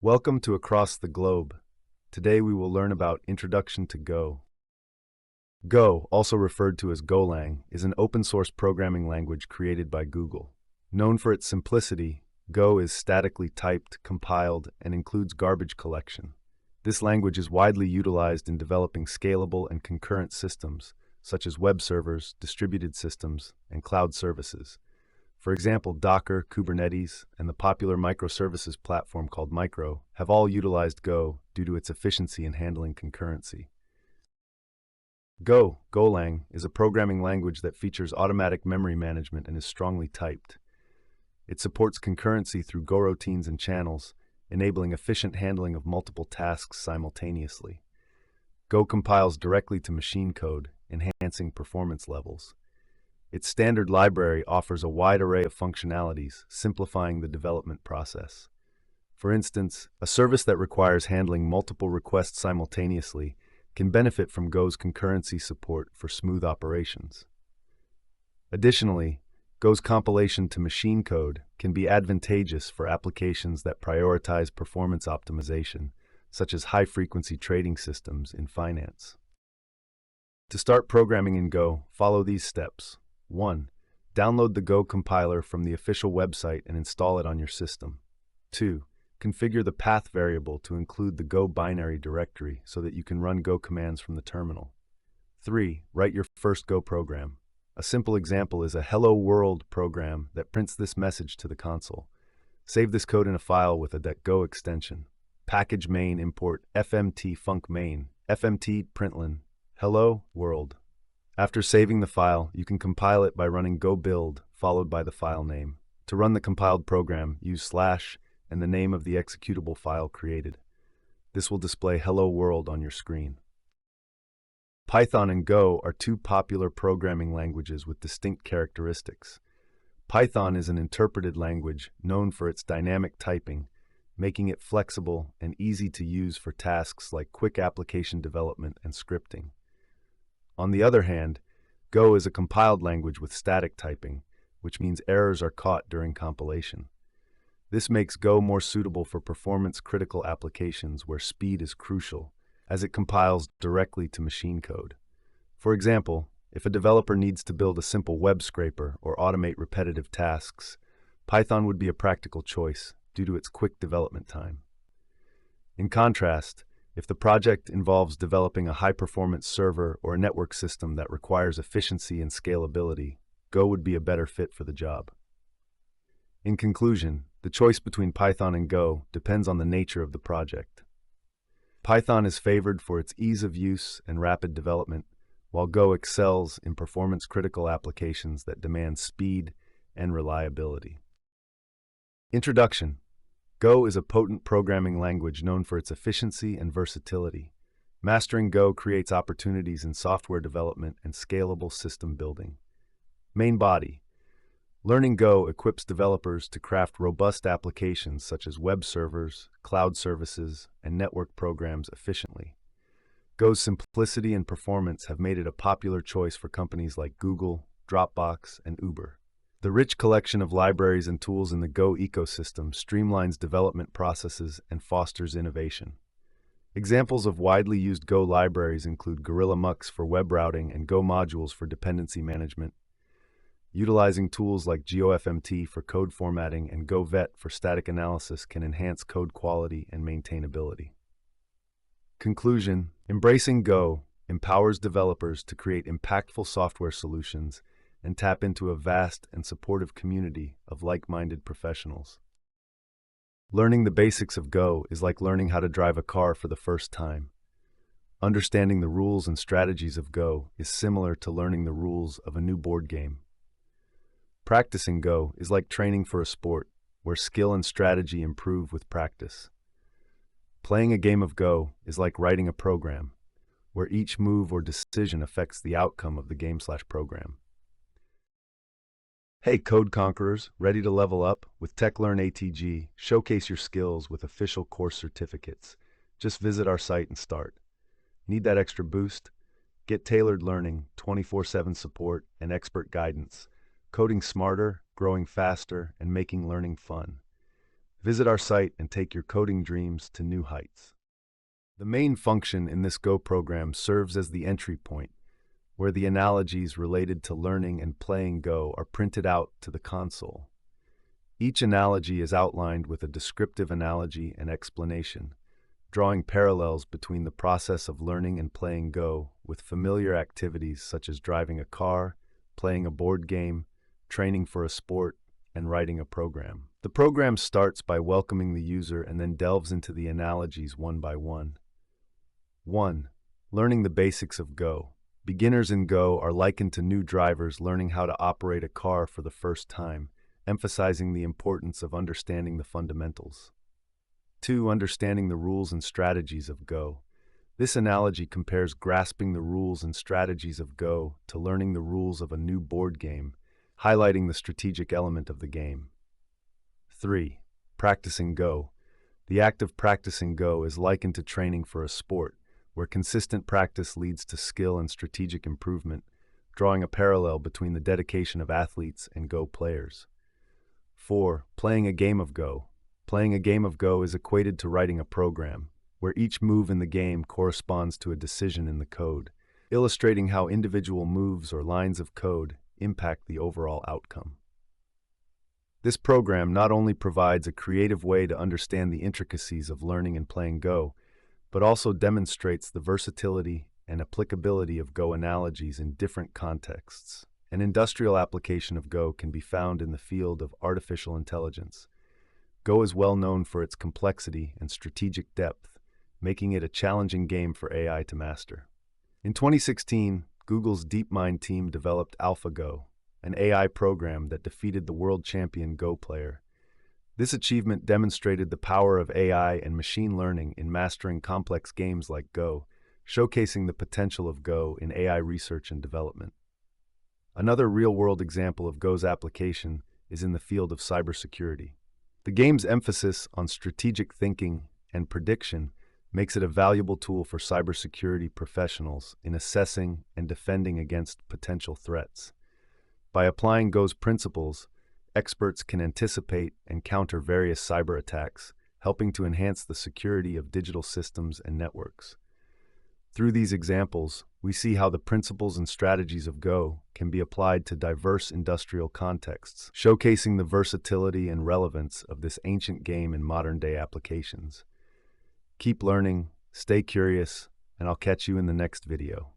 Welcome to Across the Globe. Today we will learn about Introduction to Go. Go, also referred to as Golang, is an open-source programming language created by Google. Known for its simplicity, Go is statically typed, compiled, and includes garbage collection. This language is widely utilized in developing scalable and concurrent systems, such as web servers, distributed systems, and cloud services. For example, Docker, Kubernetes, and the popular microservices platform called Micro have all utilized Go due to its efficiency in handling concurrency. Golang, is a programming language that features automatic memory management and is strongly typed. It supports concurrency through Go routines and channels, enabling efficient handling of multiple tasks simultaneously. Go compiles directly to machine code, enhancing performance levels. Its standard library offers a wide array of functionalities, simplifying the development process. For instance, a service that requires handling multiple requests simultaneously can benefit from Go's concurrency support for smooth operations. Additionally, Go's compilation to machine code can be advantageous for applications that prioritize performance optimization, such as high-frequency trading systems in finance. To start programming in Go, follow these steps. 1. Download the Go compiler from the official website and install it on your system. 2. Configure the path variable to include the Go binary directory so that you can run Go commands from the terminal. 3. Write your first Go program. A simple example is a Hello World program that prints this message to the console. Save this code in a file with a .go extension. Package main import fmt func main, fmt println, hello world. After saving the file, you can compile it by running go build followed by the file name. To run the compiled program, use / and the name of the executable file created. This will display Hello World on your screen. Python and Go are two popular programming languages with distinct characteristics. Python is an interpreted language known for its dynamic typing, making it flexible and easy to use for tasks like quick application development and scripting. On the other hand, Go is a compiled language with static typing, which means errors are caught during compilation. This makes Go more suitable for performance-critical applications where speed is crucial, as it compiles directly to machine code. For example, if a developer needs to build a simple web scraper or automate repetitive tasks, Python would be a practical choice due to its quick development time. In contrast, if the project involves developing a high-performance server or a network system that requires efficiency and scalability, Go would be a better fit for the job. In conclusion, the choice between Python and Go depends on the nature of the project. Python is favored for its ease of use and rapid development, while Go excels in performance-critical applications that demand speed and reliability. Introduction. Go is a potent programming language known for its efficiency and versatility. Mastering Go creates opportunities in software development and scalable system building. Main body. Learning Go equips developers to craft robust applications such as web servers, cloud services, and network programs efficiently. Go's simplicity and performance have made it a popular choice for companies like Google, Dropbox, and Uber. The rich collection of libraries and tools in the Go ecosystem streamlines development processes and fosters innovation. Examples of widely used Go libraries include GorillaMux for web routing and Go modules for dependency management. Utilizing tools like GeoFMT for code formatting and GoVet for static analysis can enhance code quality and maintainability. Conclusion: embracing Go empowers developers to create impactful software solutions and tap into a vast and supportive community of like-minded professionals. Learning the basics of Go is like learning how to drive a car for the first time. Understanding the rules and strategies of Go is similar to learning the rules of a new board game. Practicing Go is like training for a sport, where skill and strategy improve with practice. Playing a game of Go is like writing a program, where each move or decision affects the outcome of the game/program. Hey Code Conquerors, ready to level up? With TechLearn ATG, showcase your skills with official course certificates. Just visit our site and start. Need that extra boost? Get tailored learning, 24/7 support, and expert guidance. Coding smarter, growing faster, and making learning fun. Visit our site and take your coding dreams to new heights. The main function in this Go program serves as the entry point, where the analogies related to learning and playing Go are printed out to the console. Each analogy is outlined with a descriptive analogy and explanation, drawing parallels between the process of learning and playing Go with familiar activities such as driving a car, playing a board game, training for a sport, and writing a program. The program starts by welcoming the user and then delves into the analogies one by one. 1. Learning the basics of Go. Beginners in Go are likened to new drivers learning how to operate a car for the first time, emphasizing the importance of understanding the fundamentals. 2. Understanding the rules and strategies of Go. This analogy compares grasping the rules and strategies of Go to learning the rules of a new board game, highlighting the strategic element of the game. 3. Practicing Go. The act of practicing Go is likened to training for a sport, where consistent practice leads to skill and strategic improvement, drawing a parallel between the dedication of athletes and Go players. 4. Playing a game of Go. Playing a game of Go is equated to writing a program, where each move in the game corresponds to a decision in the code, illustrating how individual moves or lines of code impact the overall outcome. This program not only provides a creative way to understand the intricacies of learning and playing Go, but also demonstrates the versatility and applicability of Go analogies in different contexts. An industrial application of Go can be found in the field of artificial intelligence. Go is well known for its complexity and strategic depth, making it a challenging game for AI to master. In 2016, Google's DeepMind team developed AlphaGo, an AI program that defeated the world champion Go player. This achievement demonstrated the power of AI and machine learning in mastering complex games like Go, showcasing the potential of Go in AI research and development. Another real-world example of Go's application is in the field of cybersecurity. The game's emphasis on strategic thinking and prediction makes it a valuable tool for cybersecurity professionals in assessing and defending against potential threats. By applying Go's principles, experts can anticipate and counter various cyber attacks, helping to enhance the security of digital systems and networks. Through these examples, we see how the principles and strategies of Go can be applied to diverse industrial contexts, showcasing the versatility and relevance of this ancient game in modern-day applications. Keep learning, stay curious, and I'll catch you in the next video.